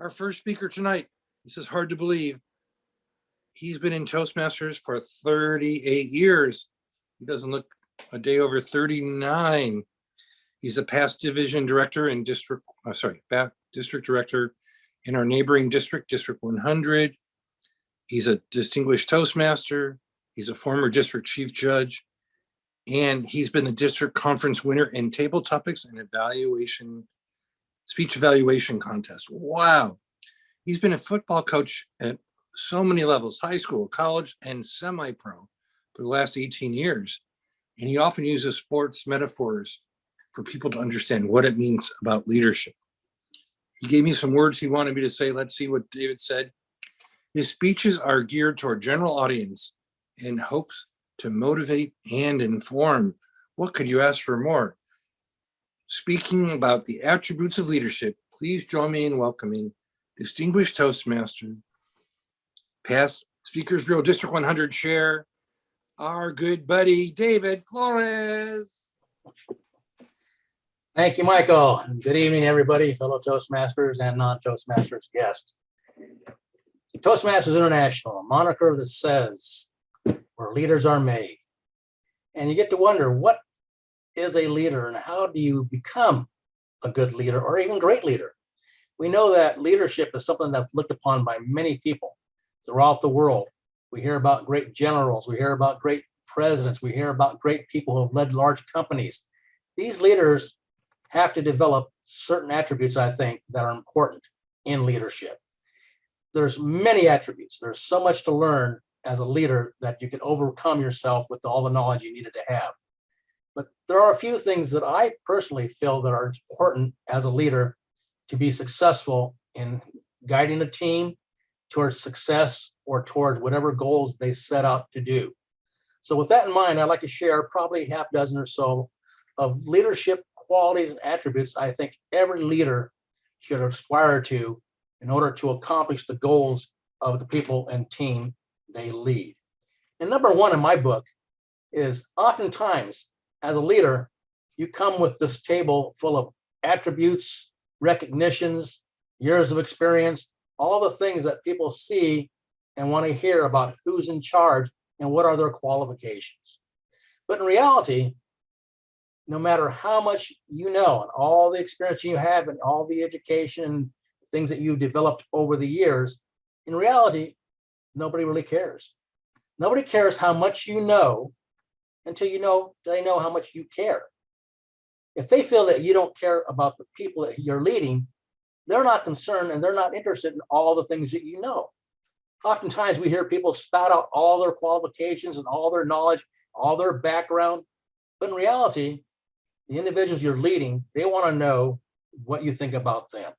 Our first speaker tonight, this is hard to believe. He's been in Toastmasters for 38 years. He doesn't look a day over 39. He's a past division director and district director in our neighboring district, District 100. He's a distinguished Toastmaster. He's a former district chief judge, and he's been the district conference winner in table topics and speech evaluation contest. Wow. He's been a football coach at so many levels, high school, college, and semi-pro for the last 18 years. And he often uses sports metaphors for people to understand what it means about leadership. He gave me some words he wanted me to say. Let's see what David said. His speeches are geared toward general audience in hopes to motivate and inform. What could you ask for more? Speaking about the attributes of leadership, please join me in welcoming distinguished Toastmaster, past Speakers Bureau District 100 Chair, our good buddy, David Flores. Thank you, Michael. Good evening, everybody, fellow Toastmasters and non-Toastmasters guests. Toastmasters International, a moniker that says where leaders are made. And you get to wonder, what is a leader and how do you become a good leader or even great leader? We know that leadership is something that's looked upon by many people throughout the world. We hear about great generals, we hear about great presidents, we hear about great people who have led large companies. These leaders have to develop certain attributes, I think, that are important in leadership. There's many attributes. There's so much to learn as a leader that you can overcome yourself with all the knowledge you needed to have. But there are a few things that I personally feel that are important as a leader to be successful in guiding a team towards success or towards whatever goals they set out to do. So with that in mind, I'd like to share probably half a dozen or so of leadership qualities and attributes I think every leader should aspire to in order to accomplish the goals of the people and team they lead. And number one in my book is oftentimes as a leader, you come with this table full of attributes, recognitions, years of experience, all the things that people see and want to hear about who's in charge and what are their qualifications. But in reality, no matter how much you know and all the experience you have and all the education, things that you've developed over the years, in reality, nobody really cares. Nobody cares how much you know until they know how much you care. If they feel that you don't care about the people that you're leading, they're not concerned and they're not interested in all the things that you know. Oftentimes we hear people spout out all their qualifications and all their knowledge, all their background, but in reality, the individuals you're leading, they want to know what you think about them.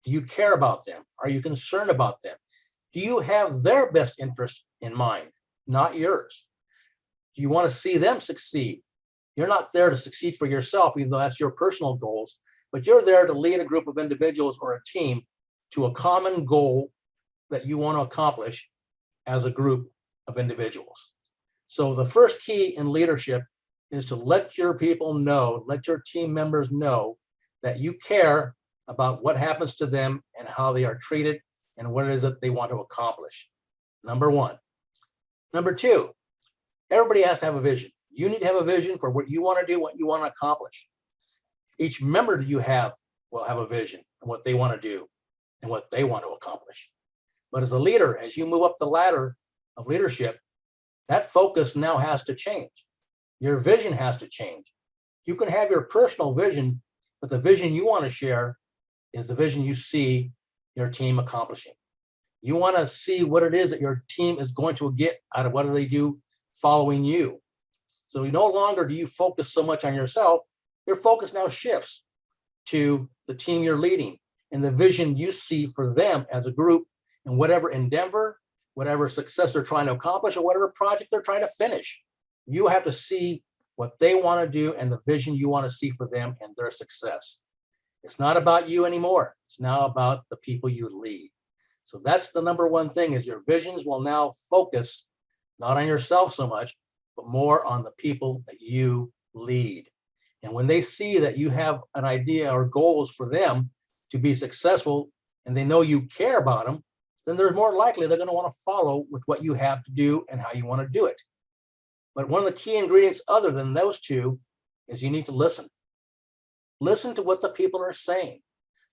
Do you care about them? Are you concerned about them? Do you have their best interest in mind, not yours? Do you want to see them succeed? You're not there to succeed for yourself, even though that's your personal goals, but you're there to lead a group of individuals or a team to a common goal that you want to accomplish as a group of individuals. So the first key in leadership is to let your people know, let your team members know that you care about what happens to them and how they are treated and what it is that they want to accomplish. Number one. Number two, everybody has to have a vision. You need to have a vision for what you want to do, what you want to accomplish. Each member that you have will have a vision and what they want to do and what they want to accomplish. But as a leader, as you move up the ladder of leadership, that focus now has to change. Your vision has to change. You can have your personal vision, but the vision you want to share is the vision you see your team accomplishing. You want to see what it is that your team is going to get out of what they do following you. So no longer do you focus so much on yourself. Your focus now shifts to the team you're leading and the vision you see for them as a group and whatever endeavor, whatever success they're trying to accomplish, or whatever project they're trying to finish. You have to see what they want to do and the vision you want to see for them and their success. It's not about you anymore. It's now about the people you lead. So that's the number one thing, is your visions will now focus not on yourself so much, but more on the people that you lead. And when they see that you have an idea or goals for them to be successful and they know you care about them, then they're more likely they're going to want to follow with what you have to do and how you want to do it. But one of the key ingredients other than those two is you need to listen. Listen to what the people are saying.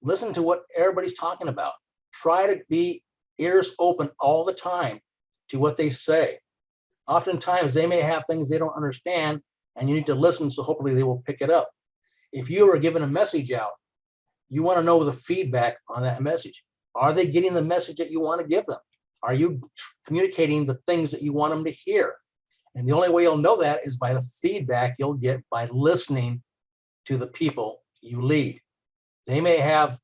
Listen to what everybody's talking about. Try to be ears open all the time to what they say. Oftentimes they may have things they don't understand, and you need to listen, so hopefully they will pick it up. If you are given a message out, you want to know the feedback on that message. Are they getting the message that you want to give them? Are you communicating the things that you want them to hear? And the only way you'll know that is by the feedback you'll get by listening to the people you lead. They may have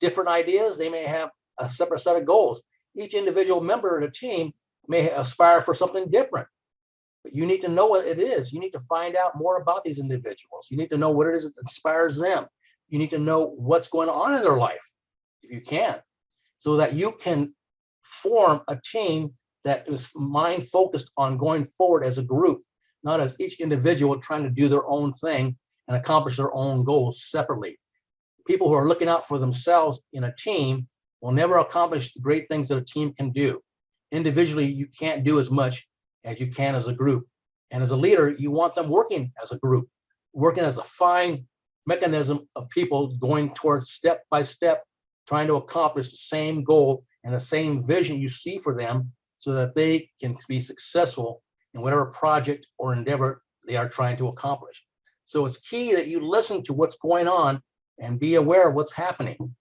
different ideas. They may have a separate set of goals. Each individual member of the team may aspire for something different, but you need to know what it is. You need to find out more about these individuals. You need to know what it is that inspires them. You need to know what's going on in their life, if you can, so that you can form a team that is mind focused on going forward as a group, not as each individual trying to do their own thing and accomplish their own goals separately. People who are looking out for themselves in a team will never accomplish the great things that a team can do. Individually, you can't do as much as you can as a group. And as a leader, you want them working as a group, working as a fine mechanism of people going towards step by step, trying to accomplish the same goal and the same vision you see for them so that they can be successful in whatever project or endeavor they are trying to accomplish. So it's key that you listen to what's going on and be aware of what's happening.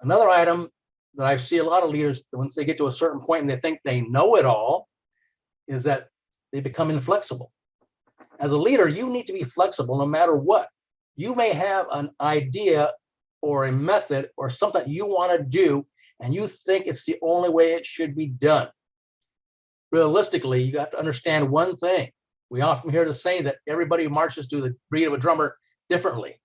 Another item that I see a lot of leaders, once they get to a certain point and they think they know it all, is that they become inflexible. As a leader, you need to be flexible no matter what. You may have an idea or a method or something you want to do, and you think it's the only way it should be done. Realistically, you have to understand one thing. We often hear the saying that everybody marches to the beat of a drummer differently.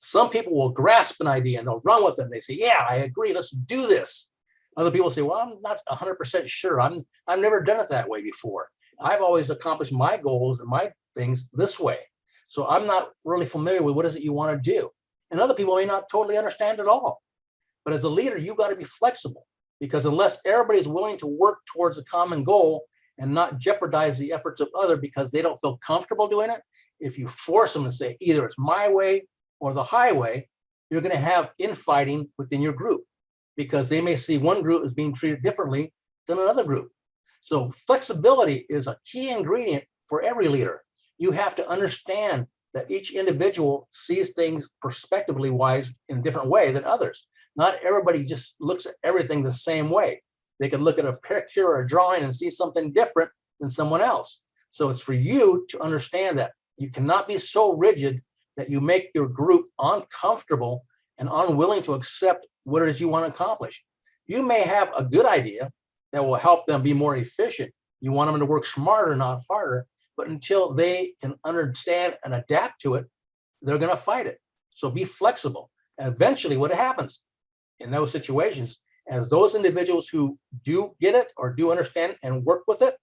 Some people will grasp an idea and they'll run with it. And they say, yeah, I agree, let's do this. Other people say, well, I'm not 100% sure. I've never done it that way before. I've always accomplished my goals and my things this way. So I'm not really familiar with what is it you want to do. And other people may not totally understand at all. But as a leader, you got to be flexible, because unless everybody's willing to work towards a common goal and not jeopardize the efforts of others because they don't feel comfortable doing it, if you force them to say either it's my way or the highway, you're going to have infighting within your group, because they may see one group as being treated differently than another group. So flexibility is a key ingredient for every leader. You have to understand that each individual sees things perspectively wise in a different way than others. Not everybody just looks at everything the same way. They could look at a picture or a drawing and see something different than someone else. So it's for you to understand that you cannot be so rigid that you make your group uncomfortable and unwilling to accept what it is you want to accomplish. You may have a good idea that will help them be more efficient. You want them to work smarter, not harder, but until they can understand and adapt to it, they're going to fight it. So be flexible. And eventually what happens in those situations, as those individuals who do get it or do understand and work with it,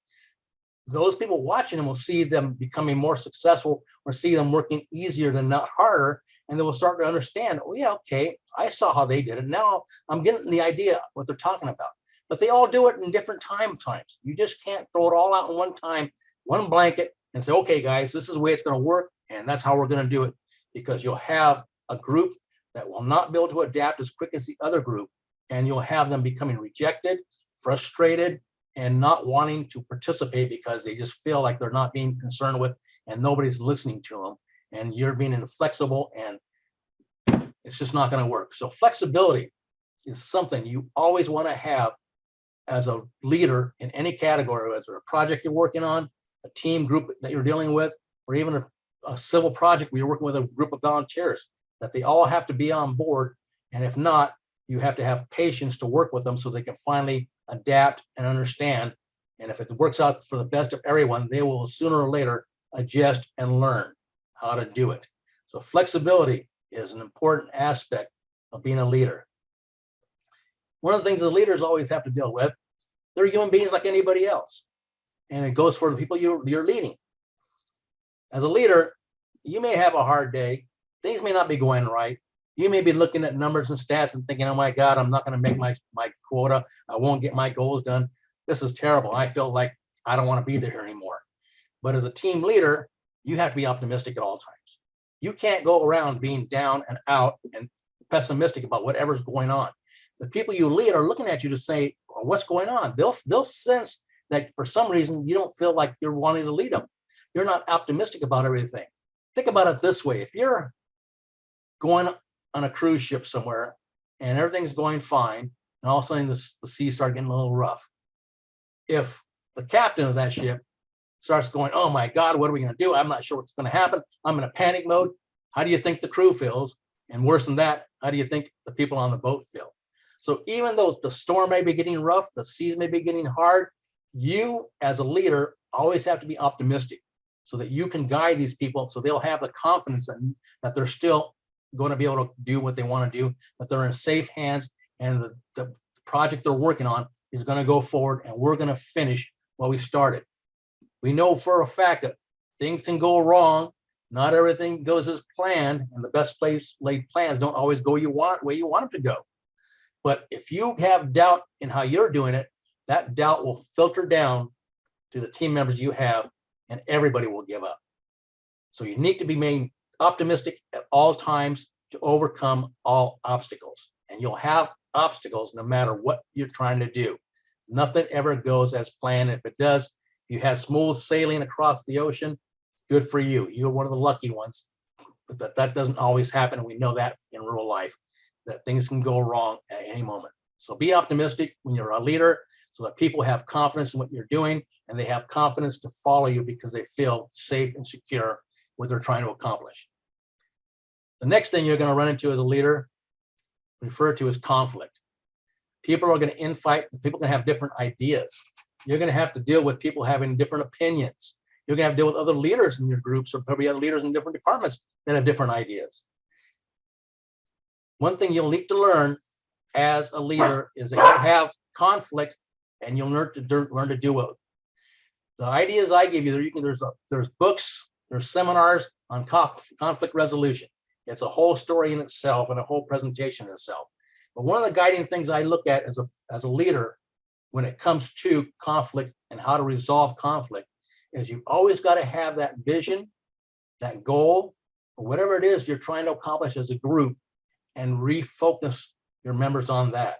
those people watching them will see them becoming more successful or see them working easier than not harder. And they will start to understand, oh yeah, okay, I saw how they did it. Now I'm getting the idea what they're talking about. But they all do it in different times. You just can't throw it all out in one time, one blanket, and say, okay, guys, this is the way it's going to work. And that's how we're going to do it. Because you'll have a group that will not be able to adapt as quick as the other group. And you'll have them becoming rejected, frustrated, and not wanting to participate because they just feel like they're not being concerned with and nobody's listening to them. And you're being inflexible, and it's just not going to work. So flexibility is something you always want to have as a leader in any category, whether a project you're working on, a team group that you're dealing with, or even a civil project where you're working with a group of volunteers, that they all have to be on board. And if not, you have to have patience to work with them so they can finally adapt and understand. And if it works out for the best of everyone, they will sooner or later adjust and learn how to do it. So flexibility is an important aspect of being a leader. One of the things the leaders always have to deal with, they're human beings like anybody else. And it goes for the people you're leading. As a leader, you may have a hard day. Things may not be going right. You may be looking at numbers and stats and thinking, oh my God, I'm not going to make my quota. I won't get my goals done. This is terrible. I feel like I don't want to be there anymore. But as a team leader, you have to be optimistic at all times. You can't go around being down and out and pessimistic about whatever's going on. The people you lead are looking at you to say, well, what's going on? They'll sense that for some reason you don't feel like you're wanting to lead them. You're not optimistic about everything. Think about it this way. If you're going on a cruise ship somewhere and everything's going fine, and all of a sudden the seas start getting a little rough. If the captain of that ship starts going, oh my God, what are we going to do? I'm not sure what's going to happen. I'm in a panic mode. How do you think the crew feels? And worse than that, how do you think the people on the boat feel? So even though the storm may be getting rough, the seas may be getting hard, you as a leader always have to be optimistic so that you can guide these people so they'll have the confidence that they're still going to be able to do what they want to do, that they're in safe hands, and the project they're working on is going to go forward, and we're going to finish what we started. We know for a fact that things can go wrong. Not everything goes as planned, and the best laid plans don't always go where you want them to go. But if you have doubt in how you're doing it, that doubt will filter down to the team members you have, and everybody will give up. So you need to be optimistic at all times to overcome all obstacles. And you'll have obstacles no matter what you're trying to do. Nothing ever goes as planned. If it does, you have smooth sailing across the ocean, good for you. You're one of the lucky ones. But that doesn't always happen. And we know that in real life, that things can go wrong at any moment. So be optimistic when you're a leader so that people have confidence in what you're doing, and they have confidence to follow you because they feel safe and secure what they're trying to accomplish. The next thing you're going to run into as a leader, referred to as conflict. People are going to infight. People are going to have different ideas. You're going to have to deal with people having different opinions. You're going to have to deal with other leaders in your groups, or probably other leaders in different departments that have different ideas. One thing you'll need to learn as a leader is that you have conflict, and you'll learn to deal with it. The ideas I give you, there's books, there's seminars on conflict resolution. It's a whole story in itself and a whole presentation in itself. But one of the guiding things I look at as a leader when it comes to conflict and how to resolve conflict is you've always got to have that vision, that goal, or whatever it is you're trying to accomplish as a group, and refocus your members on that.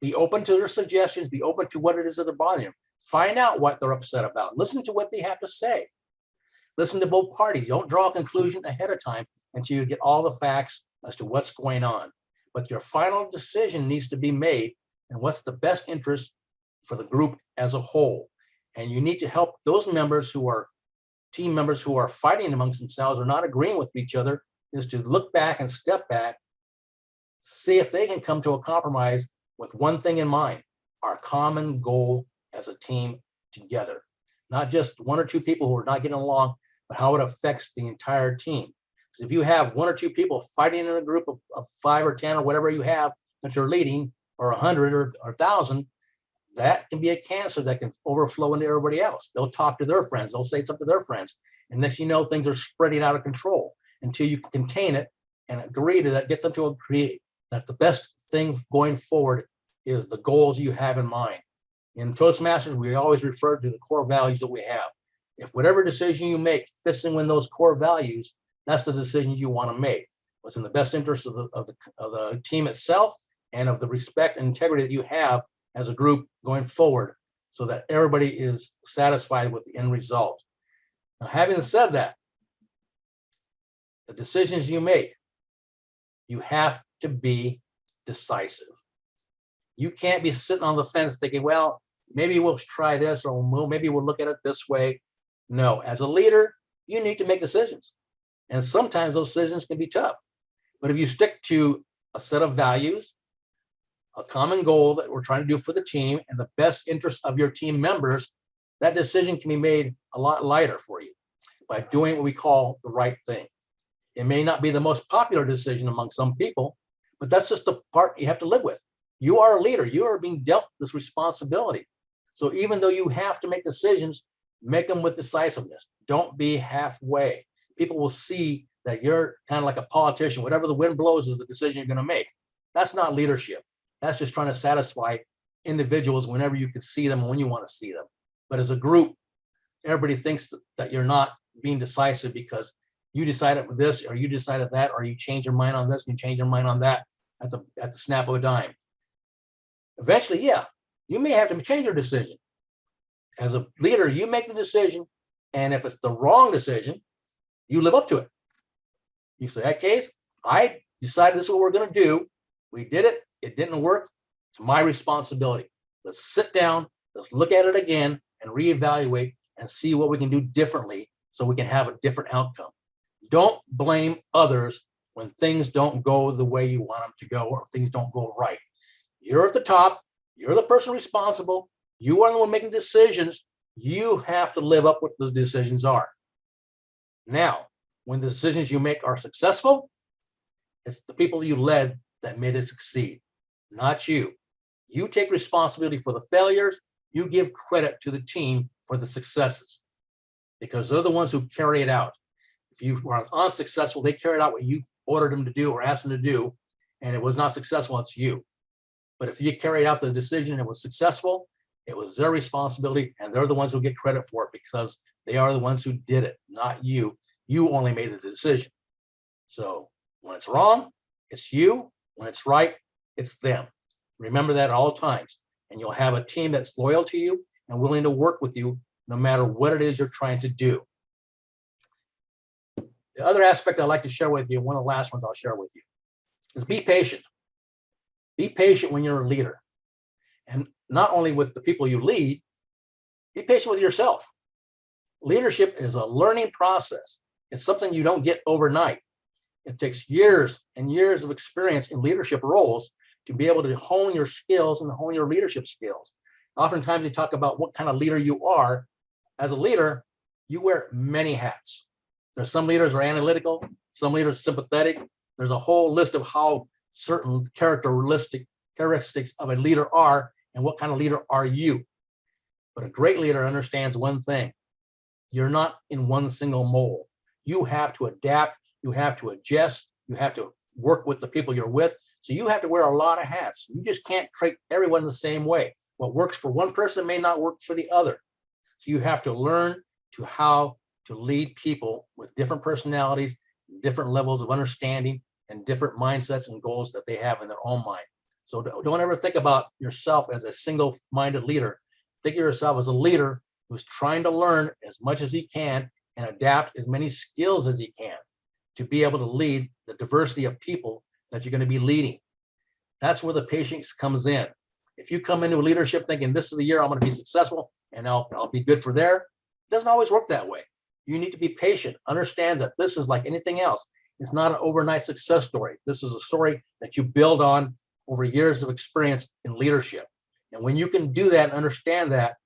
Be open to their suggestions, be open to what it is that they're bothering them. Find out what they're upset about. Listen to what they have to say. Listen to both parties. Don't draw a conclusion ahead of time until you get all the facts as to what's going on. But your final decision needs to be made, and what's the best interest for the group as a whole. And you need to help those members who are team members who are fighting amongst themselves or not agreeing with each other, is to look back and step back, see if they can come to a compromise with one thing in mind: our common goal as a team together. Not just one or two people who are not getting along, but how it affects the entire team. Because if you have one or two people fighting in a group of 5 or 10 or whatever you have that you're leading, or 100 or 1,000, that can be a cancer that can overflow into everybody else. They'll talk to their friends, they'll say something to their friends, and next you know, things are spreading out of control until you can contain it and agree to that, get them to agree that the best thing going forward is the goals you have in mind. In Toastmasters, we always refer to the core values that we have. If whatever decision you make fits in with those core values, that's the decisions you want to make. What's in the best interest of the team itself, and of the respect and integrity that you have as a group going forward, so that everybody is satisfied with the end result. Now, having said that, the decisions you make, you have to be decisive. You can't be sitting on the fence thinking, well, maybe we'll try this, or maybe we'll look at it this way. No, as a leader, you need to make decisions. And sometimes those decisions can be tough. But if you stick to a set of values, a common goal that we're trying to do for the team, and the best interest of your team members, that decision can be made a lot lighter for you by doing what we call the right thing. It may not be the most popular decision among some people, but that's just the part you have to live with. You are a leader. You are being dealt this responsibility. So even though you have to make decisions, make them with decisiveness. Don't be halfway. People will see that you're kind of like a politician. Whatever the wind blows is the decision you're going to make. That's not leadership. That's just trying to satisfy individuals whenever you can see them and when you want to see them. But as a group, everybody thinks that you're not being decisive because you decided this or you decided that, or you change your mind on this and you change your mind on that at the snap of a dime. Eventually, yeah, you may have to change your decision. As a leader, you make the decision, and if it's the wrong decision, you live up to it. You say, that case, I decided this is what we're going to do. We did it. It didn't work. It's my responsibility. Let's sit down. Let's look at it again and reevaluate and see what we can do differently so we can have a different outcome. Don't blame others when things don't go the way you want them to go or things don't go right. You're at the top. You're the person responsible. You are the one making decisions. You have to live up what those decisions are. Now, when the decisions you make are successful, it's the people you led that made it succeed, not you. You take responsibility for the failures. You give credit to the team for the successes because they're the ones who carry it out. If you were unsuccessful, they carried out what you ordered them to do or asked them to do, and it was not successful, it's you. But if you carried out the decision and it was successful, it was their responsibility, and they're the ones who get credit for it because they are the ones who did it, not you. You only made the decision. So when it's wrong, it's you. When it's right, it's them. Remember that at all times, and you'll have a team that's loyal to you and willing to work with you no matter what it is you're trying to do. The other aspect I'd like to share with you, one of the last ones I'll share with you, is be patient. Be patient when you're a leader. And not only with the people you lead, be patient with yourself. Leadership is a learning process. It's something you don't get overnight. It takes years and years of experience in leadership roles to be able to hone your skills and hone your leadership skills. Oftentimes you talk about what kind of leader you are. As a leader, you wear many hats. There's some leaders are analytical, some leaders sympathetic. There's a whole list of how certain characteristics of a leader are and what kind of leader are you. But a great leader understands one thing. You're not in one single mold. You have to adapt. You have to adjust. You have to work with the people you're with. So you have to wear a lot of hats. You just can't treat everyone the same way. What works for one person may not work for the other. So you have to learn to how to lead people with different personalities, different levels of understanding, and different mindsets and goals that they have in their own mind. So don't ever think about yourself as a single-minded leader. Think of yourself as a leader who's trying to learn as much as he can and adapt as many skills as he can to be able to lead the diversity of people that you're going to be leading. That's where the patience comes in. If you come into leadership thinking this is the year I'm going to be successful and I'll be good for there, it doesn't always work that way. You need to be patient. Understand that this is like anything else. It's not an overnight success story. This is a story that you build on over years of experience in leadership. And when you can do that and understand that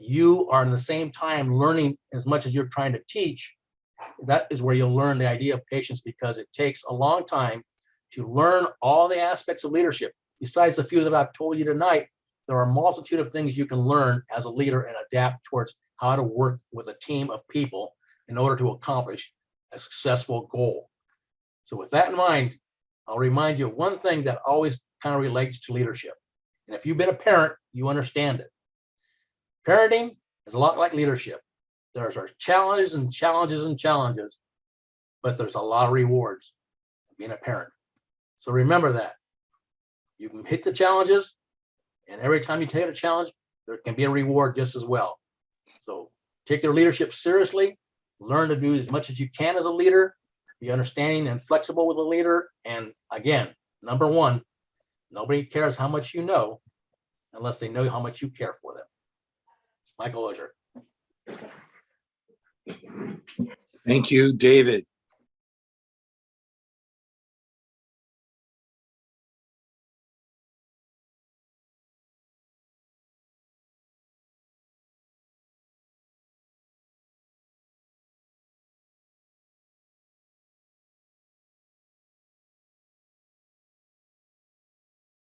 you are in the same time learning as much as you're trying to teach, that is where you'll learn the idea of patience, because it takes a long time to learn all the aspects of leadership. Besides the few that I've told you tonight, there are a multitude of things you can learn as a leader and adapt towards how to work with a team of people in order to accomplish a successful goal. So with that in mind, I'll remind you of one thing that always kind of relates to leadership. And if you've been a parent, you understand it. Parenting is a lot like leadership. There's our challenges and challenges and challenges, but there's a lot of rewards of being a parent. So remember that. You can hit the challenges, and every time you take a challenge, there can be a reward just as well. So take your leadership seriously, learn to do as much as you can as a leader, be understanding and flexible with a leader. And again, number one, nobody cares how much you know unless they know how much you care for them. Michael Ozier. Thank you, David.